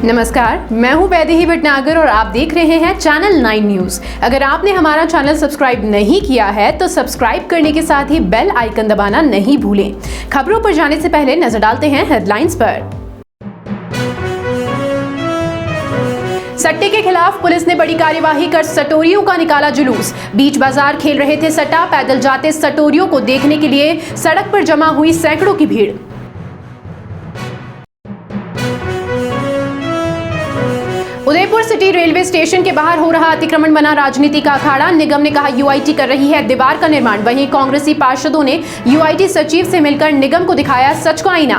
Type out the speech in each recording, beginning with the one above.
नमस्कार, मैं हूं वैदेही भटनागर और आप देख रहे हैं चैनल 9 न्यूज। अगर आपने हमारा चैनल सब्सक्राइब नहीं किया है तो सब्सक्राइब करने के साथ ही बेल आइकन दबाना नहीं भूलें। खबरों पर जाने से पहले नजर डालते हैं हेडलाइंस पर। सट्टे के खिलाफ पुलिस ने बड़ी कार्यवाही कर सटोरियों का निकाला जुलूस। बीच बाजार खेल रहे थे सट्टा, पैदल जाते सटोरियों को देखने के लिए सड़क पर जमा हुई सैकड़ों की भीड़। उदयपुर सिटी रेलवे स्टेशन के बाहर हो रहा अतिक्रमण बना राजनीति का अखाड़ा। निगम ने कहा यूआईटी कर रही है दीवार का निर्माण। वहीं कांग्रेसी पार्षदों ने यूआईटी सचिव से मिलकर निगम को दिखाया सच का आईना।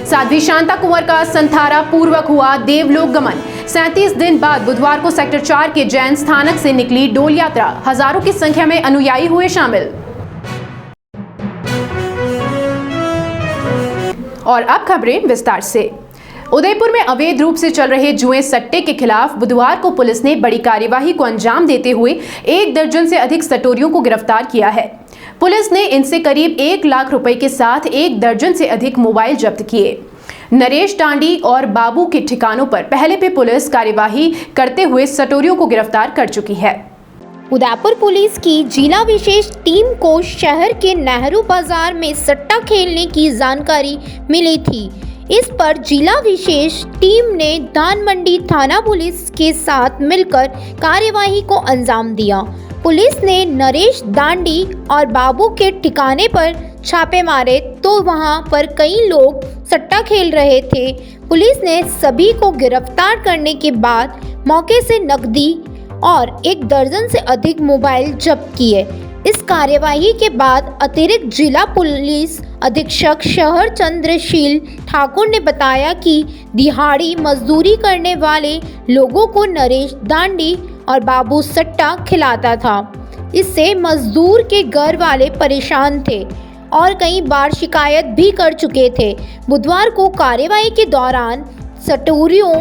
साध्वी शांता कुंवर का संथारा पूर्वक हुआ देवलोक गमन। 37 दिन बाद बुधवार को सेक्टर 4 के जैन स्थानक से निकली डोल यात्रा। हजारों की संख्या में अनुयायी हुए शामिल। और अब खबरें विस्तार से। उदयपुर में अवैध रूप से चल रहे जुए सट्टे के खिलाफ बुधवार को पुलिस ने बड़ी कार्यवाही को अंजाम देते हुए 1 दर्जन से अधिक सटोरियों को गिरफ्तार किया है। पुलिस ने इनसे करीब 1 लाख रुपए के साथ 1 दर्जन से अधिक मोबाइल जब्त किए। नरेश डांडी और बाबू के ठिकानों पर पहले भी पुलिस कार्यवाही करते हुए सटोरियों को गिरफ्तार कर चुकी है। उदयपुर पुलिस की जिला विशेष टीम को शहर के नेहरू बाजार में सट्टा खेलने की जानकारी मिली थी। इस पर जिला विशेष टीम ने धान मंडी थाना पुलिस के साथ मिलकर कार्यवाही को अंजाम दिया। पुलिस ने नरेश डांडी और बाबू के ठिकाने पर छापे मारे तो वहां पर कई लोग सट्टा खेल रहे थे। पुलिस ने सभी को गिरफ्तार करने के बाद मौके से नकदी और 1 दर्जन से अधिक मोबाइल जब्त किए। इस कार्यवाही के बाद अतिरिक्त जिला पुलिस अधीक्षक शहर चंद्रशील ठाकुर ने बताया कि दिहाड़ी मजदूरी करने वाले लोगों को नरेश डांडी और बाबू सट्टा खिलाता था। इससे मजदूर के घर वाले परेशान थे और कई बार शिकायत भी कर चुके थे। बुधवार को कार्यवाही के दौरान सटोरियों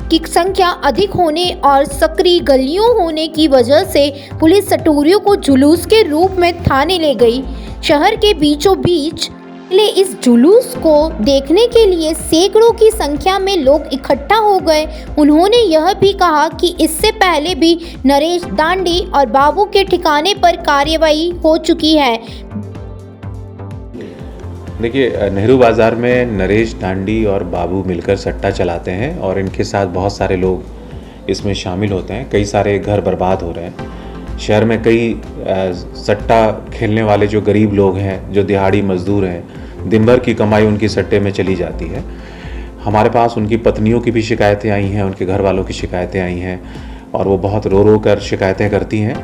की संख्या अधिक होने और सक्रिय गलियों होने की वजह से पुलिस सटोरियों को जुलूस के रूप में थाने ले गई। शहर के बीचों बीच इस जुलूस को देखने के लिए सैकड़ों की संख्या में लोग इकट्ठा हो गए। उन्होंने यह भी कहा कि इससे पहले भी नरेश डांडी और बाबू के ठिकाने पर कार्यवाही हो चुकी है। देखिए, नेहरू बाज़ार में नरेश डांडी और बाबू मिलकर सट्टा चलाते हैं और इनके साथ बहुत सारे लोग इसमें शामिल होते हैं। कई सारे घर बर्बाद हो रहे हैं। शहर में कई सट्टा खेलने वाले जो गरीब लोग हैं, जो दिहाड़ी मजदूर हैं, दिन भर की कमाई उनकी सट्टे में चली जाती है। हमारे पास उनकी पत्नियों की भी शिकायतें आई हैं, उनके घर वालों की शिकायतें आई हैं और वो बहुत रो रो कर शिकायतें करती हैं।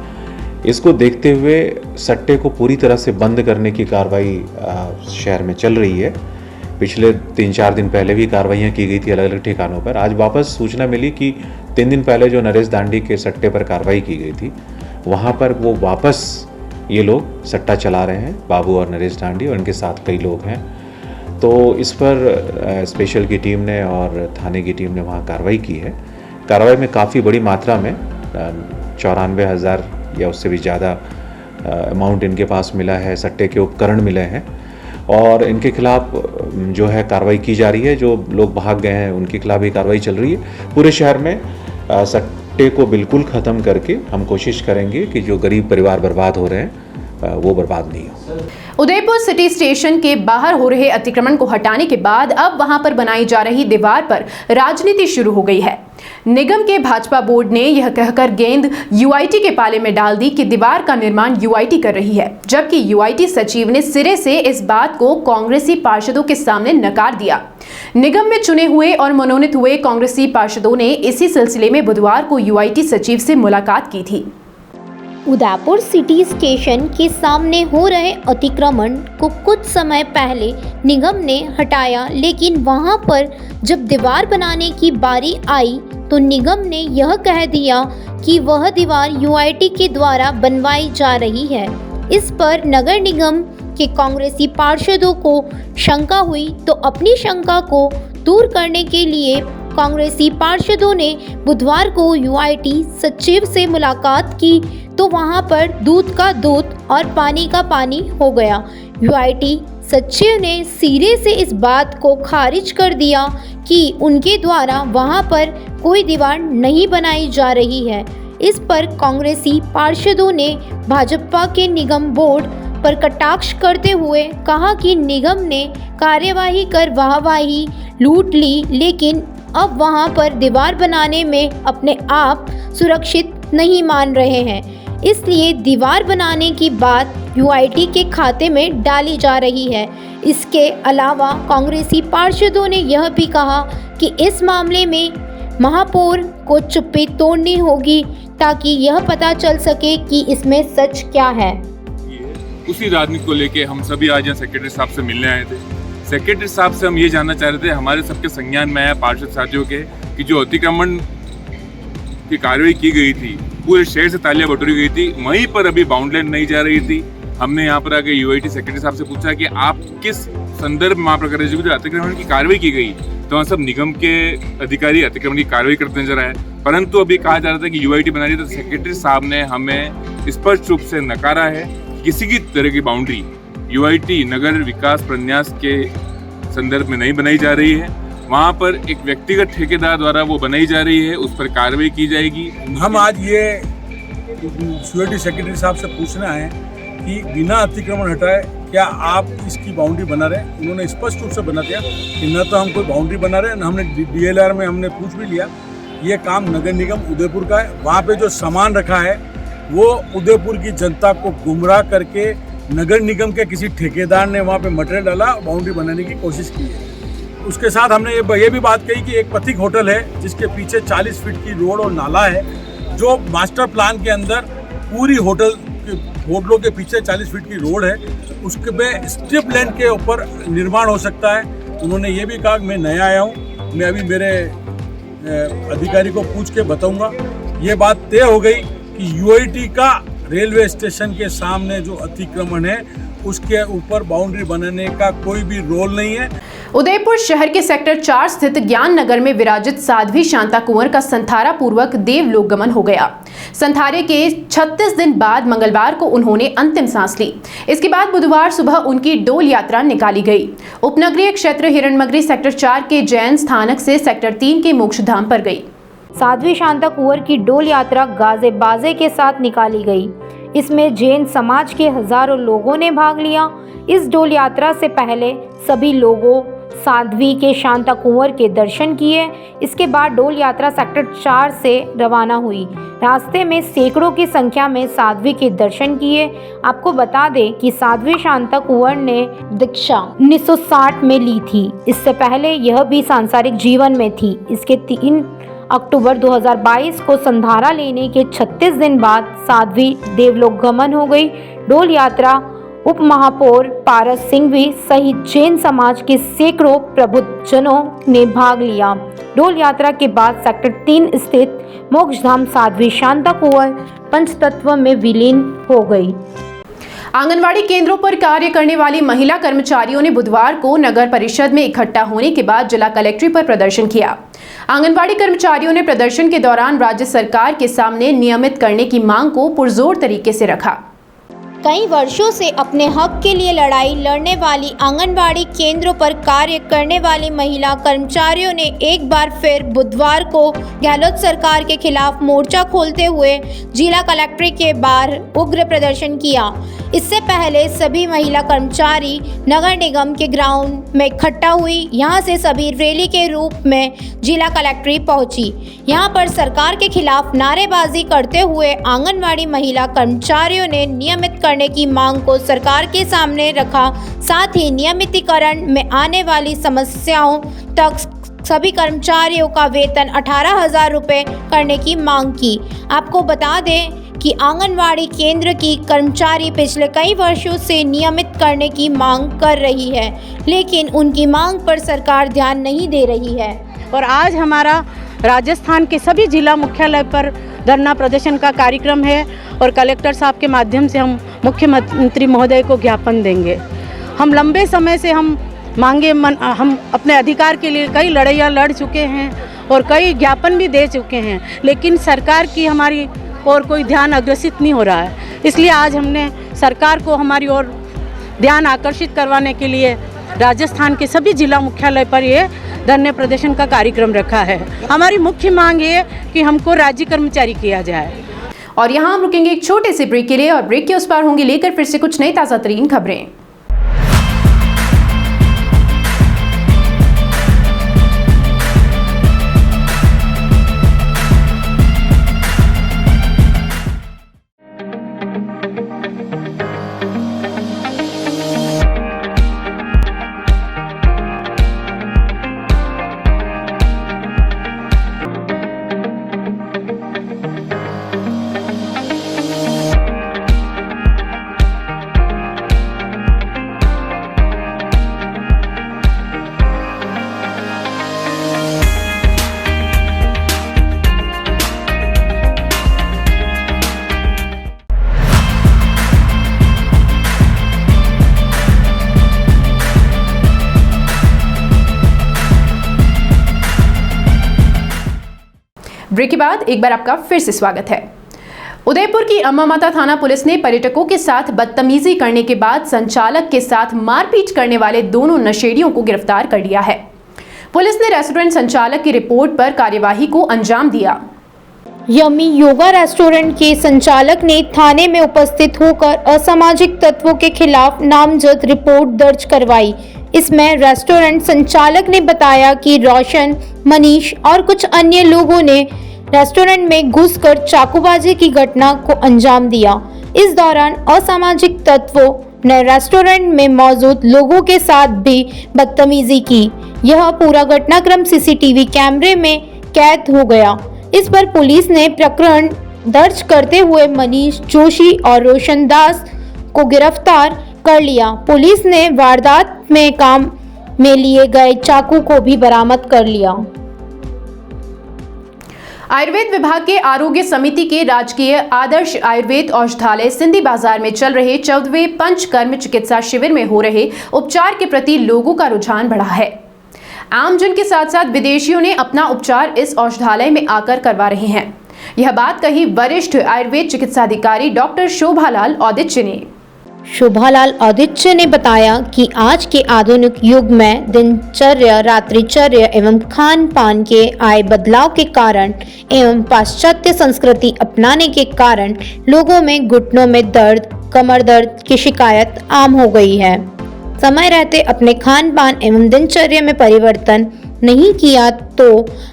इसको देखते हुए सट्टे को पूरी तरह से बंद करने की कार्रवाई शहर में चल रही है। पिछले 3-4 दिन पहले भी कार्रवाइयाँ की गई थी अलग अलग ठिकानों पर। आज वापस सूचना मिली कि 3 दिन पहले जो नरेश डांडी के सट्टे पर कार्रवाई की गई थी, वहाँ पर वो वापस ये लोग सट्टा चला रहे हैं, बाबू और नरेश डांडी, और इनके साथ कई लोग हैं। तो इस पर स्पेशल की टीम ने और थाने की टीम ने वहाँ कार्रवाई की है। कार्रवाई में काफ़ी बड़ी मात्रा में 94,000 या उससे भी ज़्यादा अमाउंट इनके पास मिला है। सट्टे के उपकरण मिले हैं और इनके खिलाफ जो है कार्रवाई की जा रही है। जो लोग भाग गए हैं उनके खिलाफ भी कार्रवाई चल रही है। पूरे शहर में सट्टे को बिल्कुल ख़त्म करके हम कोशिश करेंगे कि जो गरीब परिवार बर्बाद हो रहे हैं वो बर्बाद नहीं हो। उदयपुर सिटी स्टेशन के बाहर हो रहे अतिक्रमण को हटाने के बाद अब वहां पर बनाई जा रही दीवार पर राजनीति शुरू हो गई है। निगम के भाजपा बोर्ड ने यह कहकर गेंद यूआईटी के पाले में डाल दी कि दीवार का निर्माण यूआईटी कर रही है, जबकि यूआईटी सचिव ने सिरे से इस बात को कांग्रेसी पार्षदों के सामने नकार दिया। निगम में चुने हुए और मनोनीत हुए कांग्रेसी पार्षदों ने इसी सिलसिले में बुधवार को यूआईटी सचिव से मुलाकात की थी। उदयपुर सिटी स्टेशन के सामने हो रहे अतिक्रमण को कुछ समय पहले निगम ने हटाया, लेकिन वहां पर जब दीवार बनाने की बारी आई तो निगम ने यह कह दिया कि वह दीवार यूआईटी के द्वारा बनवाई जा रही है। इस पर नगर निगम के कांग्रेसी पार्षदों को शंका हुई तो अपनी शंका को दूर करने के लिए कांग्रेसी पार्षदों ने बुधवार को यूआईटी सचिव से मुलाकात की तो वहां पर दूध का दूध और पानी का पानी हो गया। यूआईटी सचिव ने सिरे से इस बात को खारिज कर दिया कि उनके द्वारा वहां पर कोई दीवार नहीं बनाई जा रही है। इस पर कांग्रेसी पार्षदों ने भाजपा के निगम बोर्ड पर कटाक्ष करते हुए कहा कि निगम ने कार्यवाही कर वाहवाही लूट ली, लेकिन अब वहां पर दीवार बनाने में अपने आप सुरक्षित नहीं मान रहे हैं, इसलिए दीवार बनाने की बात यूआईटी के खाते में डाली जा रही है। इसके अलावा कांग्रेसी पार्षदों ने यह भी कहा कि इस मामले में महापौर को चुप्पी तोड़नी होगी ताकि यह पता चल सके कि इसमें सच क्या है। उसी राजनीति को लेके हम सभी आज यहाँ सेक्रेटरी साहब से मिलने आए थे। सेक्रेटरी साहब से हम ये जानना चाह रहे थे, हमारे सबके संज्ञान में आया पार्षद साथियों के कि जो अतिक्रमण की कार्रवाई की गई थी, पूरे शहर से तालियां बटोरी गई थी, वहीं पर अभी बाउंड्री लाइन नहीं जा रही थी। हमने यहाँ पर आके यूआईटी सेक्रेटरी साहब से पूछा कि आप किस संदर्भ में वहाँ पर कर रहे हैं, जो अतिक्रमण की कार्रवाई की गई तो वहाँ सब निगम के अधिकारी अतिक्रमण की कार्रवाई करते नजर आए, परंतु अभी कहा जा रहा था कि यूआईटी बना रही है। तो सेक्रेटरी साहब ने हमें स्पष्ट रूप से नकारा है, किसी की तरह की बाउंड्री यूआईटी नगर विकास प्रन्यास के संदर्भ में नहीं बनाई जा रही है। वहाँ पर एक व्यक्तिगत ठेकेदार द्वारा वो बनाई जा रही है, उस पर कार्रवाई की जाएगी। हम आज ये यूआईटी सेक्रेटरी साहब से पूछना है कि बिना अतिक्रमण हटाए क्या आप इसकी बाउंड्री बना रहे हैं। उन्होंने स्पष्ट रूप से बना दिया कि न तो हम कोई बाउंड्री बना रहे हैं, न हमने डीएलआर में हमने पूछ भी लिया। ये काम नगर निगम उदयपुर का है। वहाँ पे जो सामान रखा है वो उदयपुर की जनता को गुमराह करके नगर निगम के किसी ठेकेदार ने वहाँ पे मटेरियल डाला, बाउंड्री बनाने की कोशिश की है। उसके साथ हमने ये भी बात कही कि एक पथिक होटल है जिसके पीछे 40 फीट की रोड और नाला है, जो मास्टर प्लान के अंदर पूरी होटलों के पीछे 40 फीट की रोड है, उसके पे स्ट्रिप लैंड के ऊपर निर्माण हो सकता है। उन्होंने ये भी कहा कि मैं नया आया हूँ, मैं अभी मेरे अधिकारी को पूछ के बताऊंगा। ये बात तय हो गई कि यूआईटी का रेलवे स्टेशन के सामने जो अतिक्रमण है उसके ऊपर बाउंड्री बनाने का कोई भी रोल नहीं है। उदयपुर शहर के सेक्टर 4 स्थित ज्ञान नगर में विराजित साध्वी शांता कुंवर का संथारा पूर्वक देवलोक गमन हो गया। संथारे के 36 दिन बाद मंगलवार को उन्होंने अंतिम सांस ली। इसके बाद बुधवार सुबह उनकी डोल यात्रा निकाली गई। उपनगरीय क्षेत्र हिरणमगरी सेक्टर 4 के जैन स्थानक से सेक्टर 3 के मोक्षधाम पर गई। साध्वी शांता कुंवर की डोल यात्रा गाजे बाजे के साथ निकाली गई। इसमें जैन समाज के हजारों लोगों ने भाग लिया। इस डोल यात्रा से पहले सभी लोगों साध्वी के शांता कुंवर के दर्शन किए। इसके बाद डोल यात्रा सेक्टर 4 से रवाना हुई। रास्ते में सैकड़ों की संख्या में साध्वी के दर्शन किए। आपको बता दें कि साध्वी शांता कुंवर ने दीक्षा 1960 में ली थी। इससे पहले यह भी सांसारिक जीवन में थी। इसके 3 अक्टूबर 2022 को संधारा लेने के 36 दिन बाद साध्वी देवलोक गमन हो गई। डोल यात्रा उप महापौर पारस सिंघवी सहित जैन समाज के सैकड़ों प्रबुद्धजनों ने भाग लिया। डोल यात्रा के बाद सेक्टर 3 स्थित मोक्षधाम साध्वी शांता कुंवर पंचतत्व में विलीन हो गई। आंगनवाड़ी केंद्रों पर कार्य करने वाली महिला कर्मचारियों ने बुधवार को नगर परिषद में इकट्ठा होने के बाद जिला कलेक्ट्रेट पर प्रदर्शन किया। आंगनवाड़ी कर्मचारियों ने प्रदर्शन के दौरान राज्य सरकार के सामने नियमित करने की मांग को पुरजोर तरीके से रखा। कई वर्षों से अपने हक के लिए लड़ाई लड़ने वाली आंगनबाड़ी केंद्रों पर कार्य करने वाली महिला कर्मचारियों ने एक बार फिर बुधवार को गहलोत सरकार के खिलाफ मोर्चा खोलते हुए जिला कलेक्ट्रेट के बाहर उग्र प्रदर्शन किया। इससे पहले सभी महिला कर्मचारी नगर निगम के ग्राउंड में इकट्ठा हुई। यहां से सभी रैली के रूप में जिला कलेक्ट्रेट पहुंची। यहां पर सरकार के खिलाफ नारेबाजी करते हुए आंगनबाड़ी महिला कर्मचारियों ने नियमित करने की मांग को सरकार के सामने रखा। साथ ही नियमितीकरण में आने वाली समस्याओं तक सभी कर्मचारियों का वेतन 18,000 रुपये करने की मांग की। आपको बता दें कि आंगनवाड़ी केंद्र की कर्मचारी पिछले कई वर्षों से नियमित करने की मांग कर रही है, लेकिन उनकी मांग पर सरकार ध्यान नहीं दे रही है। और आज हमारा राजस्थान के सभी जिला मुख्यालय पर धरना प्रदर्शन का कार्यक्रम है और कलेक्टर साहब के माध्यम से हम मुख्यमंत्री महोदय को ज्ञापन देंगे। हम लंबे समय से हम अपने अधिकार के लिए कई लड़ाइयाँ लड़ चुके हैं और कई ज्ञापन भी दे चुके हैं, लेकिन सरकार की हमारी और कोई ध्यान अग्रसित नहीं हो रहा है। इसलिए आज हमने सरकार को हमारी ओर ध्यान आकर्षित करवाने के लिए राजस्थान के सभी जिला मुख्यालय पर ये धरने प्रदर्शन का कार्यक्रम रखा है। हमारी मुख्य मांग ये कि हमको राज्य कर्मचारी किया जाए। और यहाँ हम रुकेंगे एक छोटे से ब्रेक के लिए और ब्रेक के उस पार होंगे लेकर फिर से कुछ नई ताज़ा तरीन खबरें। ब्रेक के बाद एक बार आपका फिर से स्वागत है। उदयपुर की अम्मा माता थाना पुलिस ने पर्यटकों के साथ बदतमीजी करने के बाद संचालक के साथ मारपीट करने वाले दोनों नशेड़ियों को गिरफ्तार कर लिया है। पुलिस ने रेस्टोरेंट संचालक की रिपोर्ट पर कार्यवाही को अंजाम दिया। यमी योगा रेस्टोरेंट के संचालक ने थाने में उपस्थित होकर असामाजिक तत्वों के खिलाफ नामजद रिपोर्ट दर्ज करवाई। इसमें रेस्टोरेंट संचालक ने बताया कि रोशन, मनीष और कुछ अन्य लोगों ने रेस्टोरेंट में घुसकर चाकूबाजी की घटना को अंजाम दिया। इस दौरान असामाजिक तत्वों ने रेस्टोरेंट में मौजूद लोगों के साथ भी बदतमीजी की। यह पूरा घटनाक्रम सीसीटीवी कैमरे में कैद हो गया। इस पर पुलिस ने प्रकरण दर्ज करते हुए मनीष जोशी और रोशन दास को गिरफ्तार कर लिया। पुलिस ने वारदात में काम में लिए गए चाकू को भी बरामद कर लिया। आयुर्वेद विभाग के आरोग्य समिति के राजकीय आदर्श आयुर्वेद औषधालय सिंधी बाजार में चल रहे 14वें पंचकर्म चिकित्सा शिविर में हो रहे उपचार के प्रति लोगों का रुझान बढ़ा है। आमजन के साथ साथ विदेशियों ने अपना उपचार इस औषधालय में आकर करवा रहे हैं। यह बात कही वरिष्ठ आयुर्वेद चिकित्साधिकारी डॉक्टर शोभालाल औदिच्य ने। शोभालाल औदिच्य ने बताया कि आज के आधुनिक युग में दिनचर्या, रात्रिचर्या एवं खान पान के आए बदलाव के कारण एवं पाश्चात्य संस्कृति अपनाने के कारण लोगों में घुटनों में दर्द, कमर दर्द की शिकायत आम हो गई है। समय रहते अपने खान पान एवं दिनचर्या में परिवर्तन नहीं किया तो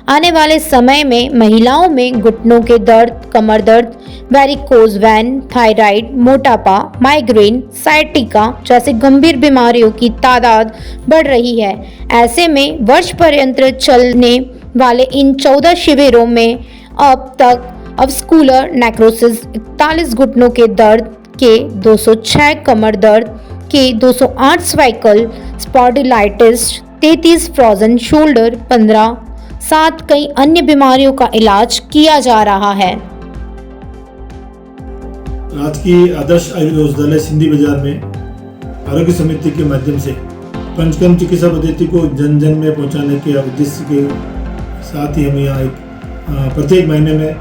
आने वाले समय में महिलाओं में घुटनों के दर्द, कमर दर्द, वेरिकोज वेन, थायराइड, मोटापा, माइग्रेन, साइटिका जैसे गंभीर बीमारियों की तादाद बढ़ रही है। ऐसे में वर्ष पर्यंत चलने वाले इन 14 शिविरों में अब तक अवस्कुलर नेक्रोसिस 41 घुटनों के दर्द के 206, कमर दर्द के 208, सर्वाइकल स्पॉन्डिलाइटिस 33, फ्रोजन शोल्डर 15, साथ कई अन्य बीमारियों का इलाज किया जा रहा है। राजकीय आदर्श आयुर्वेद औषधालय सिंधी बाजार में आरोग्य समिति के माध्यम से पंचकर्म चिकित्सा पद्धति को जन जन में पहुंचाने के उद्देश्य के साथ ही हम यहाँ एक प्रत्येक महीने में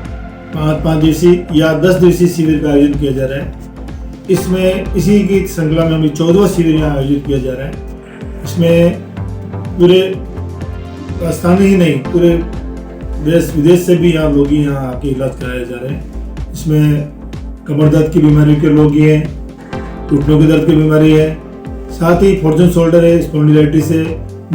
5 दिवसीय या 10 दिवसीय शिविर का आयोजन किया जा रहा है। इसमें इसी की श्रृंखला में अभी 14वां शिविर यहाँ आयोजित किया जा रहा है। इसमें पूरे राजस्थान ही नहीं, पूरे देश विदेश से भी यहाँ लोग यहाँ आके इलाज कराए जा रहे हैं। इसमें कमर दर्द की बीमारी के लोग ही हैं, घुटनों के दर्द की बीमारी है, साथ ही फ्रोजन शोल्डर है, स्पॉन्डिलाइटिस है,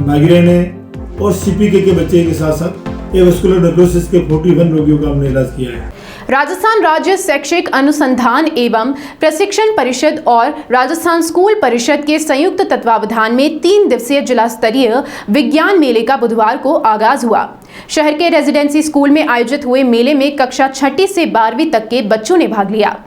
माइग्रेन है और सीपीके के बच्चे के साथ साथ एवस्कुलर नेक्रोसिस के 41 रोगियों का हमने इलाज किया है। राजस्थान राज्य शैक्षिक अनुसंधान एवं प्रशिक्षण परिषद और राजस्थान स्कूल परिषद के संयुक्त तत्वावधान में 3 दिवसीय जिला स्तरीय विज्ञान मेले का बुधवार को आगाज हुआ। शहर के रेजिडेंसी स्कूल में आयोजित हुए मेले में कक्षा 6ठी से 12वीं तक के बच्चों ने भाग लिया।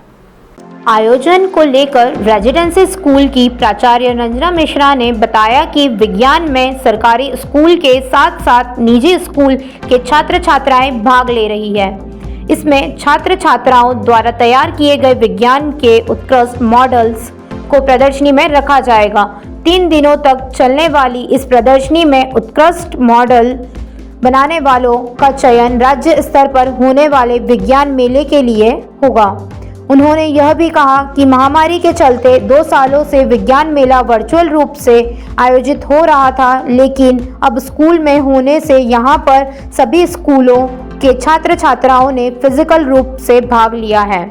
आयोजन को लेकर रेजिडेंसी स्कूल की प्राचार्य रंजना मिश्रा ने बताया कि विज्ञान में सरकारी स्कूल के साथ साथ निजी स्कूल के छात्र छात्राएं भाग ले रही है। इसमें छात्र छात्राओं द्वारा तैयार किए गए विज्ञान के उत्कृष्ट मॉडल्स को प्रदर्शनी में रखा जाएगा। 3 दिनों तक चलने वाली इस प्रदर्शनी में उत्कृष्ट मॉडल बनाने वालों का चयन राज्य स्तर पर होने वाले विज्ञान मेले के लिए होगा। उन्होंने यह भी कहा कि महामारी के चलते 2 सालों से विज्ञान मेला वर्चुअल रूप से आयोजित हो रहा था, लेकिन अब स्कूल में होने से यहाँ पर सभी स्कूलों के छात्र छात्राओं ने फिजिकल रूप से भाग लिया है।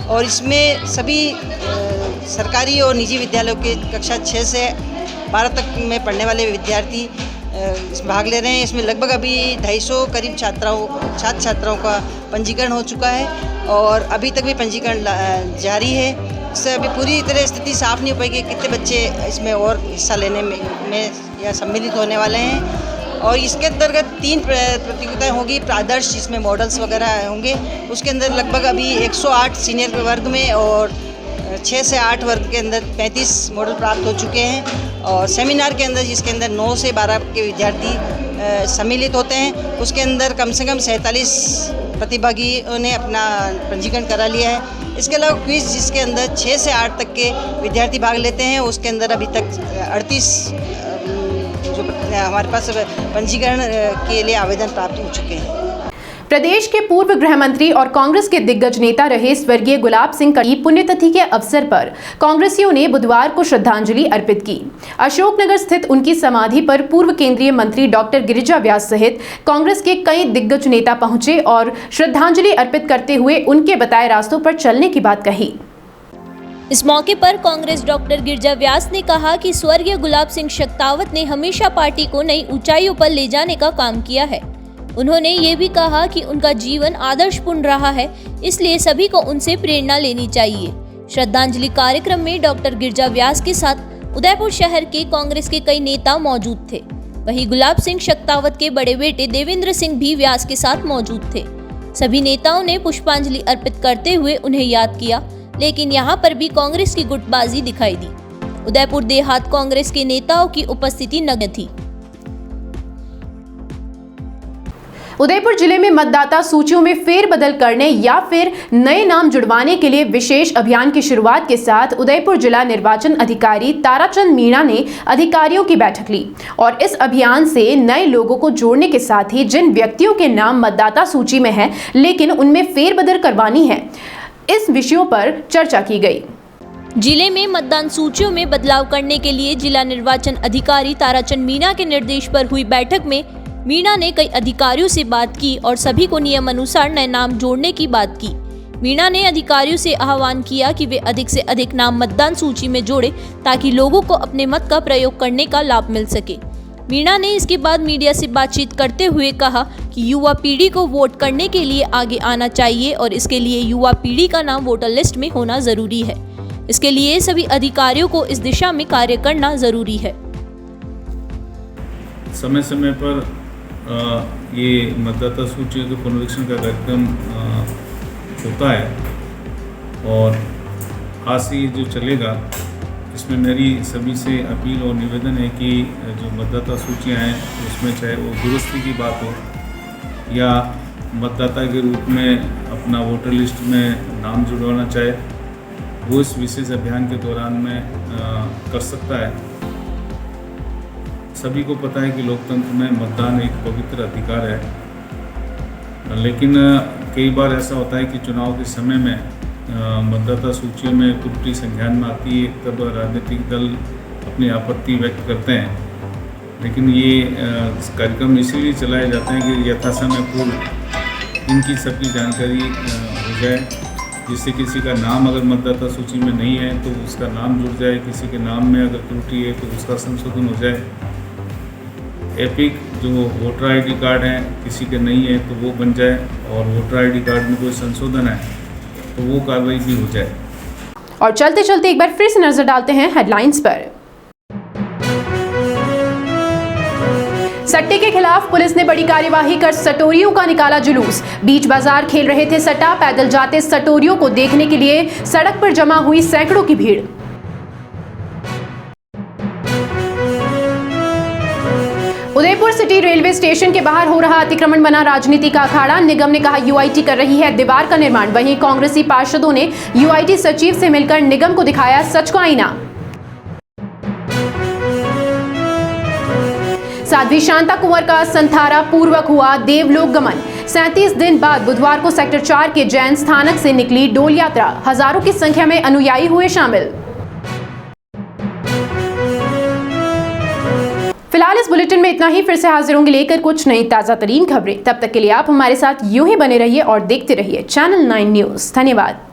और इसमें सभी सरकारी और निजी विद्यालयों के कक्षा 6 से 12 तक में पढ़ने वाले विद्यार्थी इसमें भाग ले रहे हैं। इसमें लगभग अभी 250 करीब छात्र छात्राओं का पंजीकरण हो चुका है और अभी तक भी पंजीकरण जारी है। इससे अभी पूरी तरह स्थिति साफ नहीं हो पाई कि कितने बच्चे इसमें और हिस्सा लेने में या सम्मिलित होने वाले हैं। और इसके अंतर्गत 3 प्रतियोगिताएं होगी। आदर्श जिसमें मॉडल्स वगैरह होंगे, उसके अंदर लगभग अभी 108 सीनियर वर्ग में और 6 से 8 वर्ग के अंदर 35 मॉडल प्राप्त हो चुके हैं। और सेमिनार के अंदर जिसके अंदर 9 से 12 के विद्यार्थी सम्मिलित होते हैं, उसके अंदर कम से कम 47 प्रतिभागियों ने अपना पंजीकरण करा लिया है। इसके अलावा क्विज जिसके अंदर 6 से 8 तक के विद्यार्थी भाग लेते हैं, उसके अंदर अभी तक 38 जो हमारे पास पंजीकरण के लिए आवेदन प्राप्त हो चुके हैं। प्रदेश के पूर्व गृह मंत्री और कांग्रेस के दिग्गज नेता रहे स्वर्गीय गुलाब सिंह की पुण्यतिथि के अवसर पर कांग्रेसियों ने बुधवार को श्रद्धांजलि अर्पित की। अशोकनगर स्थित उनकी समाधि पर पूर्व केंद्रीय मंत्री डॉक्टर गिरिजा व्यास सहित कांग्रेस के कई दिग्गज नेता पहुंचे और श्रद्धांजलि अर्पित करते हुए उनके बताए रास्तों पर चलने की बात कही। इस मौके पर कांग्रेस डॉक्टर गिरिजा व्यास ने कहा कि स्वर्गीय गुलाब सिंह शक्तावत ने हमेशा पार्टी को नई ऊंचाइयों पर ले जाने का काम किया है। उन्होंने ये भी कहा कि उनका जीवन आदर्शपूर्ण रहा है, इसलिए सभी को उनसे प्रेरणा लेनी चाहिए। श्रद्धांजलि कार्यक्रम में डॉक्टर गिरिजा व्यास के साथ उदयपुर शहर के कांग्रेस के कई नेता मौजूद थे। वहीं गुलाब सिंह शक्तावत के बड़े बेटे देवेंद्र सिंह भी व्यास के साथ मौजूद थे। सभी नेताओं ने पुष्पांजलि अर्पित करते हुए उन्हें याद किया, लेकिन यहाँ पर भी कांग्रेस की गुटबाजी दिखाई दी। उदयपुर देहात कांग्रेस के नेताओं की उपस्थिति नगण्य थी। उदयपुर जिले में मतदाता सूचियों में फेरबदल करने या फिर नए नाम जुड़वाने के लिए विशेष अभियान की शुरुआत के साथ उदयपुर जिला निर्वाचन अधिकारी ताराचंद मीणा ने अधिकारियों की बैठक ली और इस अभियान से नए लोगों को जोड़ने के साथ ही जिन व्यक्तियों के नाम मतदाता सूची में है लेकिन उनमें फेरबदल करवानी है, इस विषयों पर चर्चा की गई। जिले में मतदान सूचियों में बदलाव करने के लिए जिला निर्वाचन अधिकारी ताराचंद मीणा के निर्देश पर हुई बैठक में मीणा ने कई अधिकारियों से बात की और सभी को नियम अनुसार नए नाम जोड़ने की बात की। मीणा ने अधिकारियों से आह्वान किया कि वे अधिक से अधिक नाम मतदान सूची में जोड़े ताकि लोगों को अपने मत का प्रयोग करने का लाभ मिल सके। मीणा ने इसके बाद मीडिया से बातचीत करते हुए कहा कि युवा पीढ़ी को वोट करने के लिए आगे आना चाहिए और इसके लिए युवा पीढ़ी का नाम वोटर लिस्ट में होना जरूरी है। इसके लिए सभी अधिकारियों को इस दिशा में कार्य करना जरूरी है। समय समय पर ये मतदाता सूची के पुनरीक्षण का कार्यक्रम होता है और आज से जो चलेगा, इसमें मेरी सभी से अपील और निवेदन है कि जो मतदाता सूचियाँ हैं उसमें चाहे वो दुरुस्ती की बात हो या मतदाता के रूप में अपना वोटर लिस्ट में नाम जुड़वाना चाहे, वो इस विशेष अभियान के दौरान में कर सकता है। सभी को पता है कि लोकतंत्र में मतदान एक पवित्र अधिकार है, लेकिन कई बार ऐसा होता है कि चुनाव के समय में मतदाता सूचियों में त्रुटि संज्ञान में आती है, तब राजनीतिक दल अपनी आपत्ति व्यक्त करते हैं। लेकिन ये कार्यक्रम इसीलिए चलाए जाते हैं कि यथासमय पूर्व इनकी सबकी जानकारी हो जाए, जिससे किसी का नाम अगर मतदाता सूची में नहीं है तो उसका नाम जुड़ जाए, किसी के नाम में अगर त्रुटि है तो उसका संशोधन हो जाए। एपिक जो वोटर आईडी कार्ड है किसी के नहीं है तो वो बन जाए और वोटर आईडी कार्ड में कोई संशोधन है तो वो कार्रवाई भी हो जाए। और चलते चलते एक बार फिर से नजर डालते हैं हेडलाइंस पर। सट्टे के खिलाफ पुलिस ने बड़ी कार्यवाही कर सटोरियों का निकाला जुलूस। बीच बाजार खेल रहे थे सट्टा, पैदल जाते सटोरियों को देखने के लिए सड़क पर जमा हुई सैकड़ों की भीड़। उदयपुर सिटी रेलवे स्टेशन के बाहर हो रहा अतिक्रमण बना राजनीति का अखाड़ा। निगम ने कहा यूआईटी कर रही है दीवार का निर्माण। वहीं कांग्रेसी पार्षदों ने यूआईटी सचिव से मिलकर निगम को दिखाया सच का आईना। साध्वी शांता कुंवर का संथारा पूर्वक हुआ देवलोक गमन। 37 दिन बाद बुधवार को सेक्टर 4 के जैन स्थानक से निकली डोल यात्रा, हजारों की संख्या में अनुयायी हुए शामिल। फिलहाल इस बुलेटिन में इतना ही। फिर से हाजिर होंगे लेकर कुछ नई ताजा तरीन खबरें। तब तक के लिए आप हमारे साथ यूं ही बने रहिए और देखते रहिए चैनल 9 न्यूज़। धन्यवाद।